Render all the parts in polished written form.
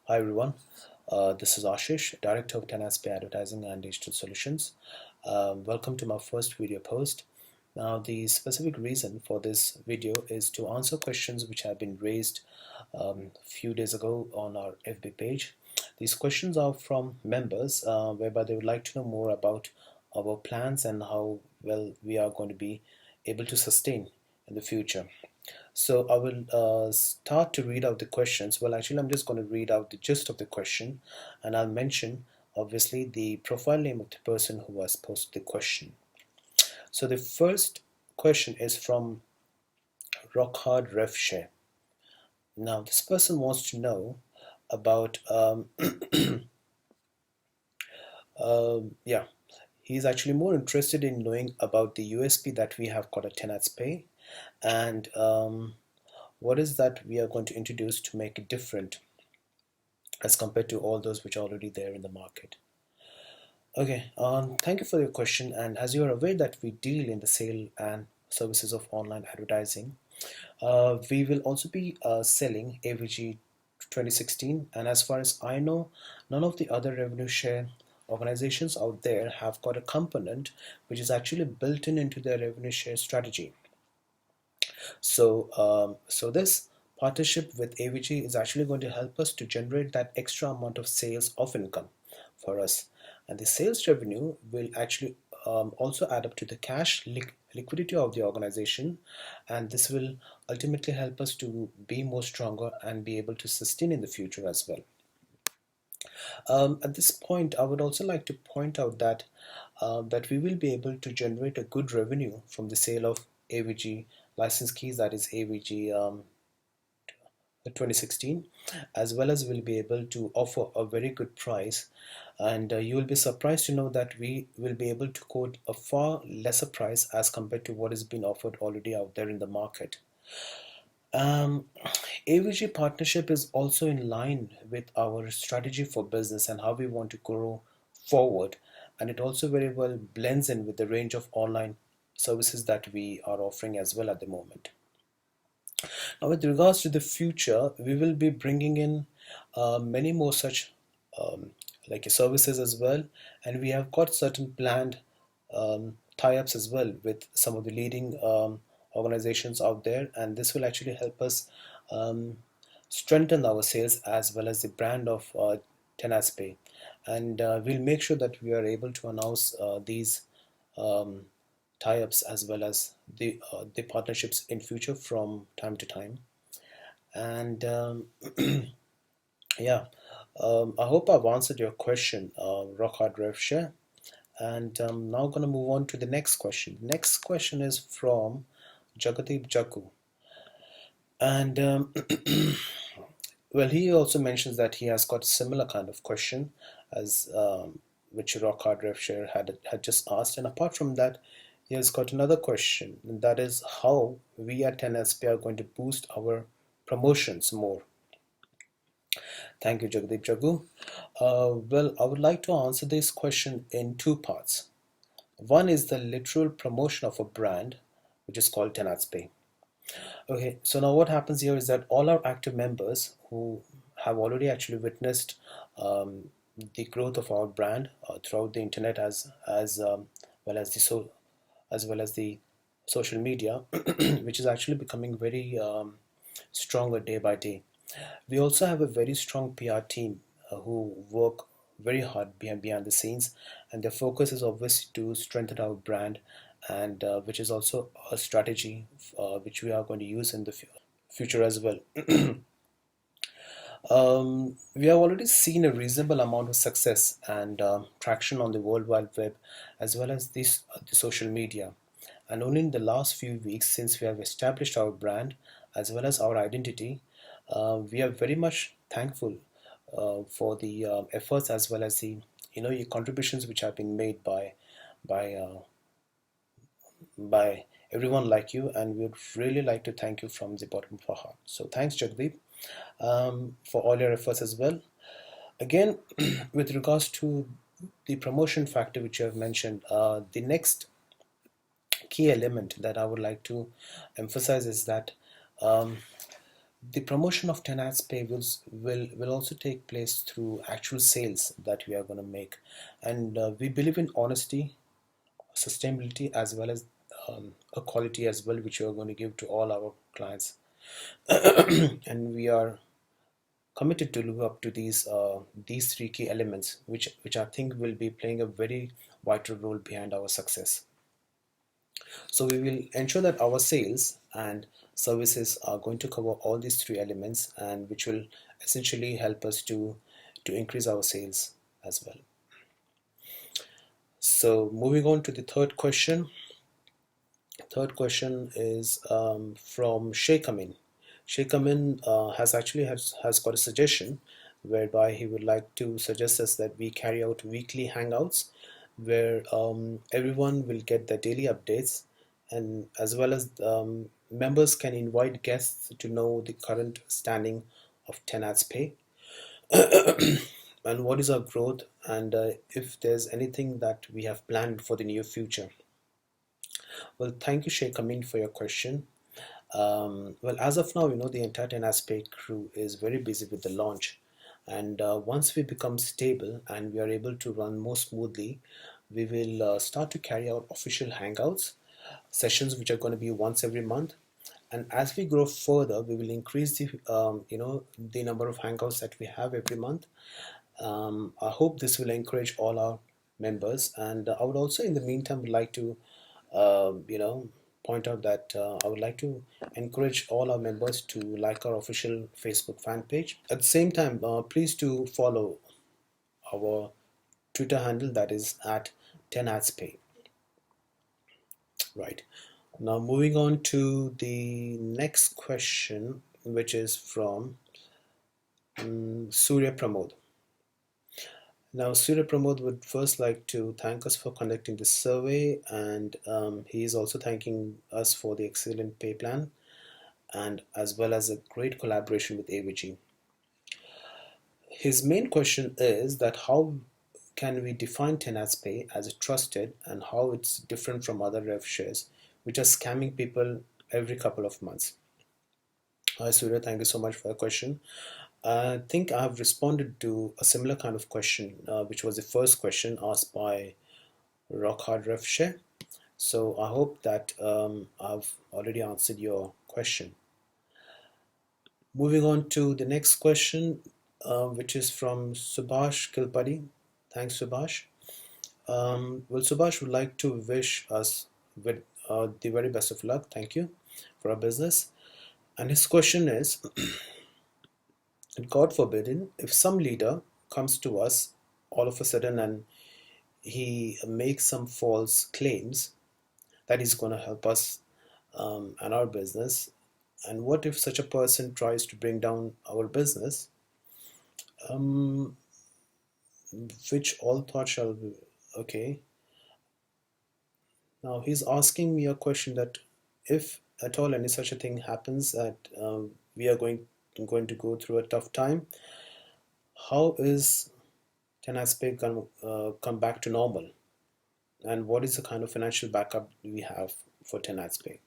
Hi everyone, this is Ashish, Director of 10AdsPay Advertising and Digital Solutions. Welcome to my first video post. Now, the specific reason for this video is to answer questions which have been raised a few days ago on our FB page. These questions are from members whereby they would like to know more about our plans and how well we are going to be able to sustain in the future. So I will start to read out the questions. Well, actually, I'm just going to read out the gist of the question, and I'll mention obviously the profile name of the person who has posted the question. So the first question is from Rockhard Refshare. Now, this person wants to know about yeah, he's actually more interested in knowing about the USP that we have got at 10AdsPay, and what is that we are going to introduce to make it different as compared to all those which are already there in the market. Okay, thank you for your question. And as you are aware that we deal in the sale and services of online advertising, we will also be selling AVG 2016. And as far as I know, none of the other revenue share organizations out there have got a component which is actually built in into their revenue share strategy. So this partnership with AVG is actually going to help us to generate that extra amount of sales of income for us. And the sales revenue will actually also add up to the cash liquidity of the organization. And this will ultimately help us to be more stronger and be able to sustain in the future as well. At this point, I would also like to point out that that we will be able to generate a good revenue from the sale of AVG license keys, that is AVG 2016, as well as we'll be able to offer a very good price. And you will be surprised to know that we will be able to quote a far lesser price as compared to what is being offered already out there in the market. Um, AVG partnership is also in line with our strategy for business and how we want to grow forward. And it also very well blends in with the range of online services that we are offering as well at the moment. Now, with regards to the future, we will be bringing in many more such um, like services as well, and we have got certain planned tie-ups as well with some of the leading organizations out there, and this will actually help us um, strengthen our sales as well as the brand of 10AdsPay, and we'll make sure that we are able to announce these um, tie-ups as well as the partnerships in future from time to time. And yeah, I hope I've answered your question, Rockhard Revshare. And I'm now going to move on to the next question. The next question is from Jagadeep Jaku. And well, he also mentions that he has got a similar kind of question as which Rockhard Revshare had just asked. And apart from that, he has got another question, and that is how we at 10SP are going to boost our promotions more. Thank you, Jagdeep Jagu. Well, I would like to answer this question in two parts. One is the literal promotion of a brand, which is called 10AdsPay. Okay, so now what happens here is that all our active members who have already actually witnessed the growth of our brand throughout the internet as well as the social media, which is actually becoming very stronger day by day. We also have a very strong PR team who work very hard behind the scenes, and their focus is obviously to strengthen our brand, and which is also a strategy which we are going to use in the future as well. We have already seen a reasonable amount of success and traction on the World Wide Web as well as the social media. And only in the last few weeks, since we have established our brand as well as our identity, we are very much thankful for the efforts as well as the your contributions which have been made by uh, by everyone like you, and we would really like to thank you from the bottom of our heart. So thanks, Jagdeep, for all your efforts as well. Again, with regards to the promotion factor which you have mentioned, the next key element that I would like to emphasize is that um, The promotion of 10 ads pay will also take place through actual sales that we are going to make. And we believe in honesty, sustainability, as well as a quality as well, which we are going to give to all our clients. And we are committed to live up to these three key elements, which I think will be playing a very vital role behind our success. So we will ensure that our sales and services are going to cover all these three elements, and which will essentially help us to increase our sales as well. So moving on to the third question. Third question is from Sheikh Amin. Sheikh Amin has got a suggestion whereby he would like to suggest us that we carry out weekly hangouts where everyone will get the daily updates, and as well as members can invite guests to know the current standing of 10 ads pay and what is our growth, and if there's anything that we have planned for the near future. Well, thank you, Sheikh Amin, for your question. Well, as of now, the entire 10 Aspect crew is very busy with the launch. And once we become stable and we are able to run more smoothly, we will start to carry out official hangouts, sessions which are going to be once every month. And as we grow further, we will increase the number of hangouts that we have every month. I hope this will encourage all our members. And I would also, in the meantime, would like to point out that I would like to encourage all our members to like our official Facebook fan page. At the same time, please do follow our Twitter handle, that is at 10AdsPay. Right. Now moving on to the next question, which is from Surya Pramod. Now, Surya Pramod would first like to thank us for conducting this survey, and he is also thanking us for the excellent pay plan and as well as a great collaboration with AVG. His main question is that how can we define 10AdsPay as a trusted, and how it's different from other rev shares which are scamming people every couple of months. Hi Surya, thank you so much for the question. I think I have responded to a similar kind of question, which was the first question asked by Rockhard Refshare. So I hope that I've already answered your question. Moving on to the next question, which is from Subhash Kilpadi. Thanks, Subhash. Well, Subhash would like to wish us with the very best of luck. Thank you for our business. And his question is, God forbidden, if some leader comes to us all of a sudden and he makes some false claims that he's going to help us and our business, and what if such a person tries to bring down our business, um, which all thought shall be okay. Now he's asking me a question that if at all any such a thing happens, that we are going to go through a tough time, how is Tenaspay going to come back to normal, and what is the kind of financial backup we have for Tenaspay?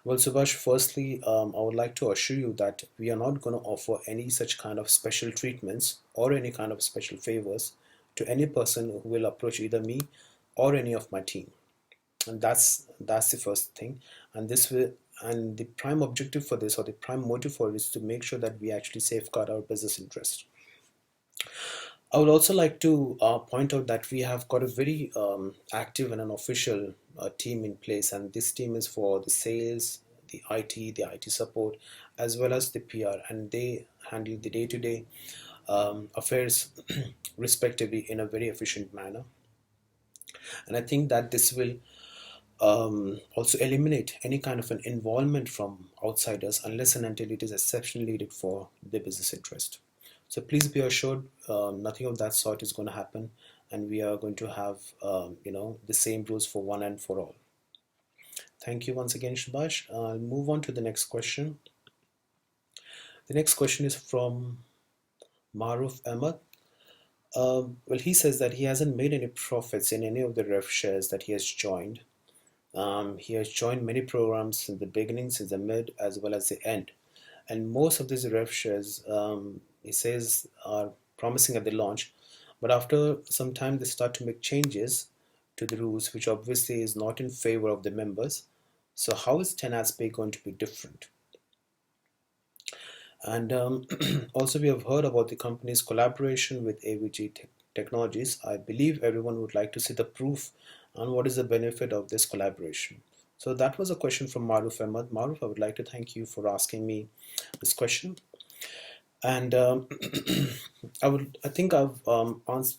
Well, Subhash, firstly, I would like to assure you that we are not going to offer any such kind of special treatments or any kind of special favors to any person who will approach either me or any of my team. And that's the first thing. And this will and the prime objective for this, or the prime motive for it, is to make sure that we actually safeguard our business interest. I would also like to point out that we have got a very active and an official team in place, and this team is for the sales, the IT support, as well as the PR, and they handle the day-to-day affairs respectively in a very efficient manner. And I think that this will also eliminate any kind of an involvement from outsiders unless and until it is exceptionally needed for the business interest. So please be assured, nothing of that sort is going to happen, and we are going to have the same rules for one and for all. Thank you once again, Subhash. I'll move on to the next question. The next question is from Maruf Ahmed. Well, he says that he hasn't made any profits in any of the ref shares that he has joined. He has joined many programs since the beginning, since the mid, as well as the end. And most of these rev shares, he says, are promising at the launch, but after some time, they start to make changes to the rules, which obviously is not in favor of the members. So, how is 10AdsPay going to be different? And also, we have heard about the company's collaboration with AVG Technologies. I believe everyone would like to see the proof on what is the benefit of this collaboration. So that was a question from Maruf Ahmad. Maruf, I would like to thank you for asking me this question. And I think I've answered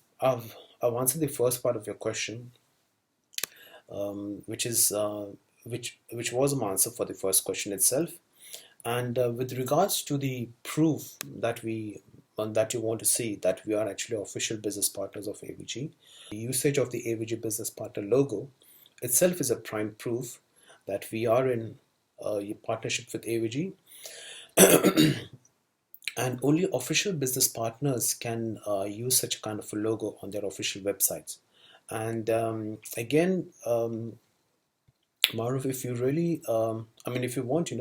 the first part of your question, which is which was an answer for the first question itself. And with regards to the proof that that you want to see that we are actually official business partners of AVG, the usage of the AVG business partner logo itself is a prime proof that we are in a partnership with AVG, and only official business partners can use such a kind of a logo on their official websites. And again, Maruf, if you really, if you want,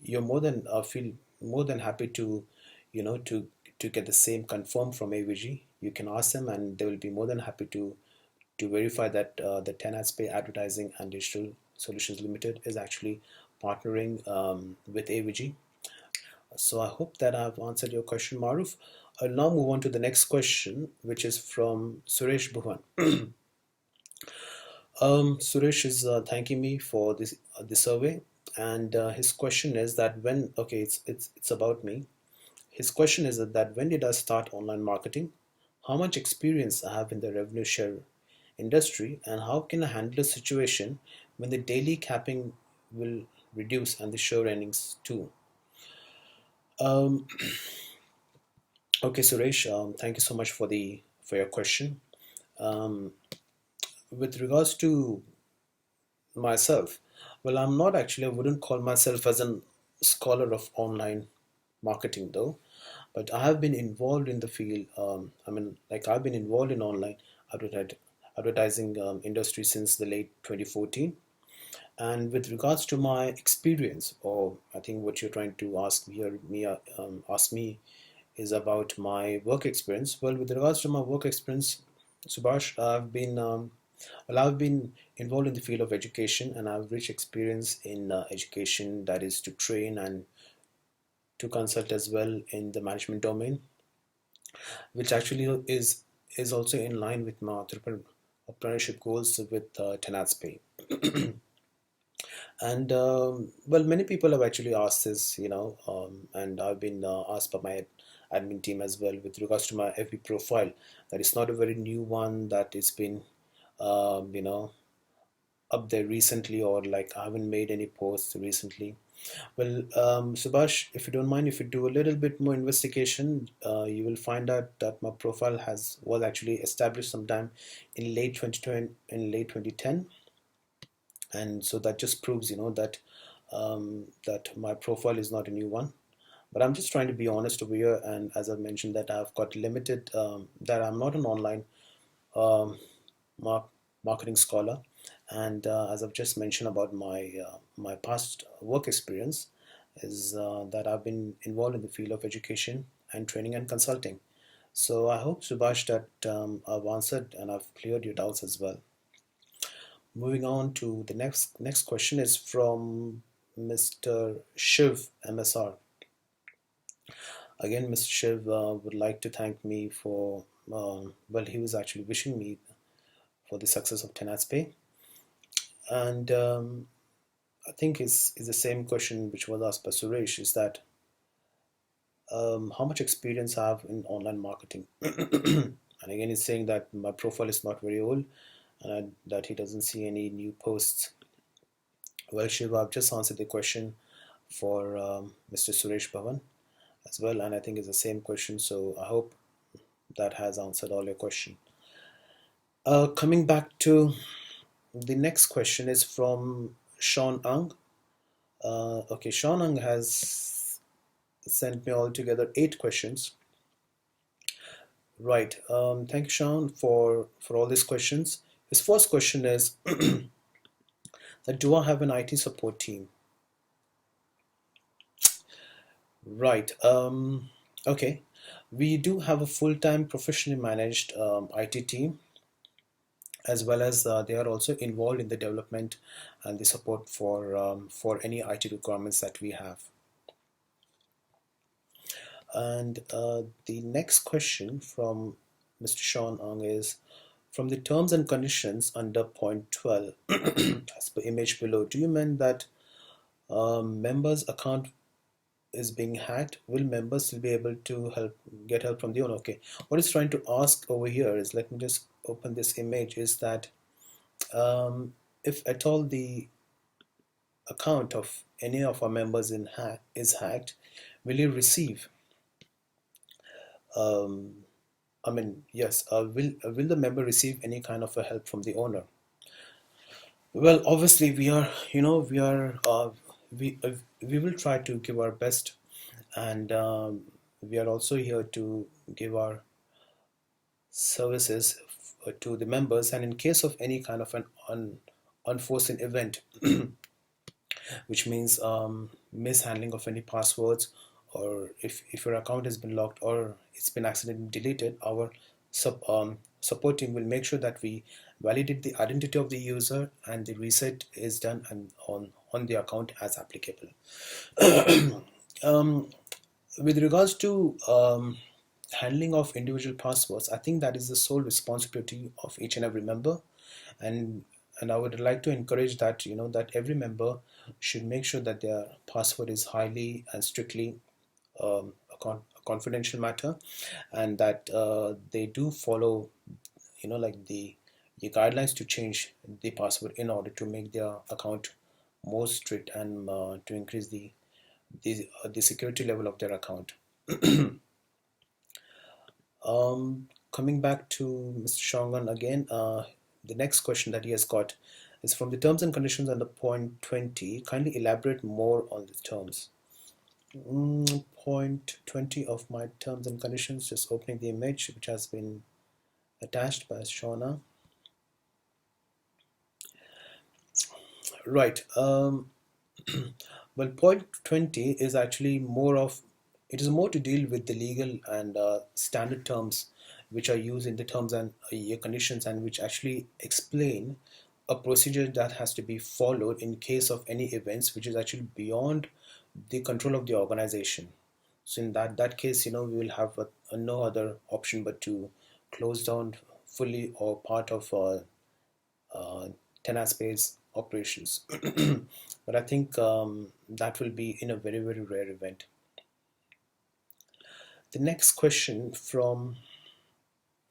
you're more than feel more than happy to, you know, to get the same confirmed from AVG. You can ask them, and they will be more than happy to verify that the 10AdsPay Advertising and Digital Solutions Limited is actually partnering with AVG. So I hope that I've answered your question, Maruf. I'll now move on to the next question, which is from Suresh Bhuvan. Suresh is thanking me for this survey, and his question is that when okay, it's about me. His question is that when did I start online marketing? How much experience I have in the revenue share industry, and how can I handle a situation when the daily capping will reduce and the share earnings too? Um, okay, Suresh, thank you so much for the for your question. Um, with regards to myself, well, I'm not actually, I wouldn't call myself as a scholar of online marketing though, but I have been involved in the field. I've been involved in online advertising, advertising industry since the late 2014. And with regards to my experience, or I think what you're trying to ask me is about my work experience. Well, with regards to my work experience, Subhash, I've been involved in the field of education, and I have rich experience in education, that is to train and to consult as well in the management domain, which actually is also in line with my entrepreneurship goals with 10AdsPay. And well, many people have actually asked this, and I've been asked by my admin team as well with regards to my FB profile. That is not a very new one that has been, um, you know, up there recently, or like I haven't made any posts recently. Well, Subhash, if you don't mind, if you do a little bit more investigation, you will find out that my profile has was actually established sometime in late 2020, in late 2010, and so that just proves, that my profile is not a new one. But I'm just trying to be honest over here, and as I've mentioned, that I've got limited, that I'm not an online um, mar- marketing scholar, and as I've just mentioned about my past work experience, is that I've been involved in the field of education and training and consulting. So I hope, Subhash, that I've answered and I've cleared your doubts as well. Moving on to the next question is from Mr. Shiv MSR. Again, Mr. Shiv would like to thank me for, well, he was actually wishing me for the success of 10AdsPay. And I think is the same question which was asked by Suresh, is that how much experience I have in online marketing. And again, he's saying that my profile is not very old, and that he doesn't see any new posts. Well, Shiva, I've just answered the question for Mr. Suresh Bhavan as well, and I think it's the same question. So I hope that has answered all your question. Coming back to the next question is from Sean Ang. Okay, Sean Ang has sent me altogether 8 questions. Right. Thank you, Sean, for all these questions. His first question is that do I have an IT support team? Right. Okay. We do have a full-time professionally managed IT team, as well as they are also involved in the development and the support for any IT requirements that we have. And the next question from Mr. Sean Ong is, from the terms and conditions under point 12, as per image below, do you mean that members' account is being hacked? Will members still be able to get help from the owner? Okay, what it's trying to ask over here is, let me just open this image, is that if at all the account of any of our members is hacked, will you receive um, I mean, yes, will the member receive any kind of a help from the owner? Well, obviously we are, we will try to give our best, and we are also here to give our services to the members. And in case of any kind of an unforeseen event, which means mishandling of any passwords, or if your account has been locked or it's been accidentally deleted, our support team will make sure that we validate the identity of the user and the reset is done and on the account as applicable. um, with regards to handling of individual passwords, I think that is the sole responsibility of each and every member, and I would like to encourage that, that every member should make sure that their password is highly and strictly a confidential matter, and that they do follow, like the guidelines to change the password in order to make their account more strict and to increase the security level of their account. Coming back to Mr. Shongan again, the next question that he has got is, from the terms and conditions under point 20. Kindly elaborate more on the terms. Point 20 of my terms and conditions, just opening the image which has been attached by Shauna. Right. Well, point 20 is actually it is more to deal with the legal and standard terms which are used in the terms and conditions, and which actually explain a procedure that has to be followed in case of any events which is actually beyond the control of the organization. So in that case, we will have no other option but to close down fully or part of 10AdsPay's operations. But I think that will be in a very, very rare event. The next question from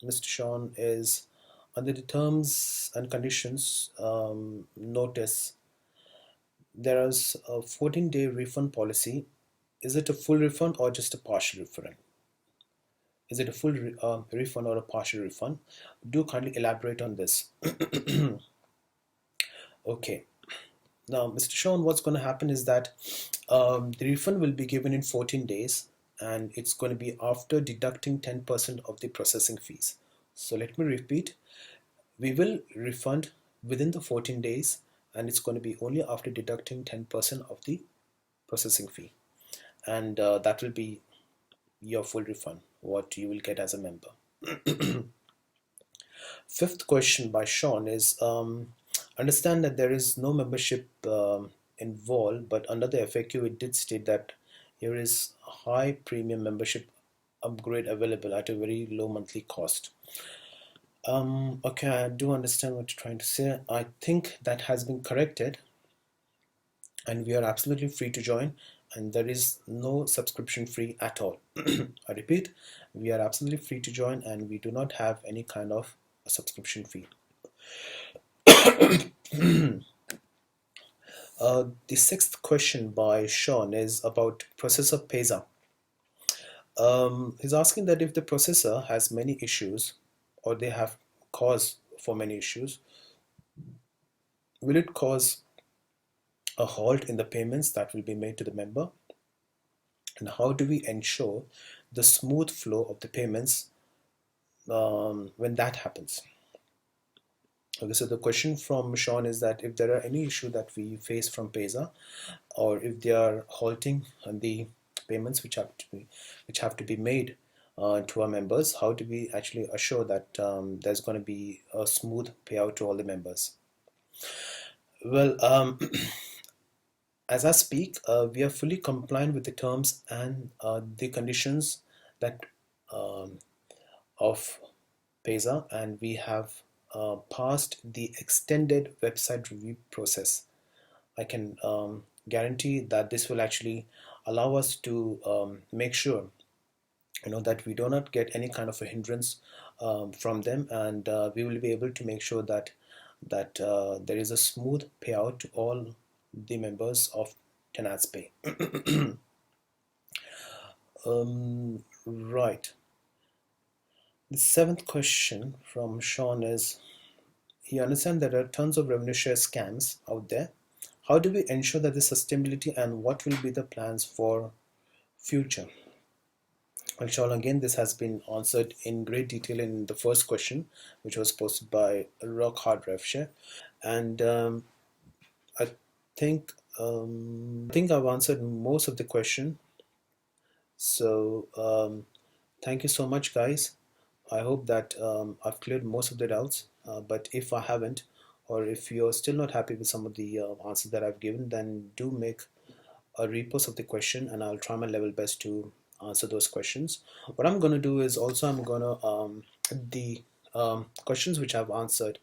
Mr. Sean is, under the terms and conditions notice, there is a 14-day refund policy. Is it a full refund or just a partial refund? Is it a full refund or a partial refund? Do kindly elaborate on this. Okay. Now, Mr. Sean, what's going to happen is that the refund will be given in 14 days, and it's going to be after deducting 10% of the processing fees. So let me repeat, we will refund within the 14 days, and it's going to be only after deducting 10% of the processing fee. And that will be your full refund, what you will get as a member. Fifth question by Sean is, understand that there is no membership involved, but under the FAQ it did state that here is a high premium membership upgrade available at a very low monthly cost. Okay, I do understand what you're trying to say. I think that has been corrected, and we are absolutely free to join, and there is no subscription fee at all. I repeat, we are absolutely free to join, and we do not have any kind of a subscription fee. The sixth question by Sean is about processor PESA. He's asking that if the processor has many issues, or they have cause for many issues, will it cause a halt in the payments that will be made to the member? And how do we ensure the smooth flow of the payments when that happens? Okay, so the question from Sean is that if there are any issue that we face from Payza, or if they are halting the payments which have to be made to our members, how do we actually assure that there's going to be a smooth payout to all the members? Well, as I speak, we are fully compliant with the terms and the conditions that um, of Payza, and we have passed the extended website review process. I can guarantee that this will actually allow us to make sure that we do not get any kind of a hindrance from them, and we will be able to make sure that there is a smooth payout to all the members of 10AdsPay. Right. The seventh question from Sean is, he understands there are tons of revenue share scams out there. How do we ensure that the sustainability, and what will be the plans for future? Well, Sean, again, this has been answered in great detail in the first question, which was posted by Rock Hard RevShare, and I think I've answered most of the question. So thank you so much, guys. I hope that I've cleared most of the doubts. But if I haven't, or if you're still not happy with some of the answers that I've given, then do make a repost of the question, and I'll try my level best to answer those questions. What I'm going to do is also I'm going to the questions which I've answered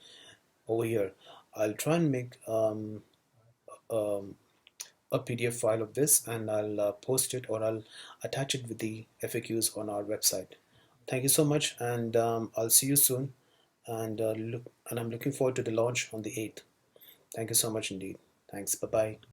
over here, I'll try and make um, a PDF file of this, and I'll post it, or I'll attach it with the FAQs on our website. Thank you so much, and I'll see you soon. And I'm looking forward to the launch on the 8th. Thank you so much indeed. Thanks. Bye bye.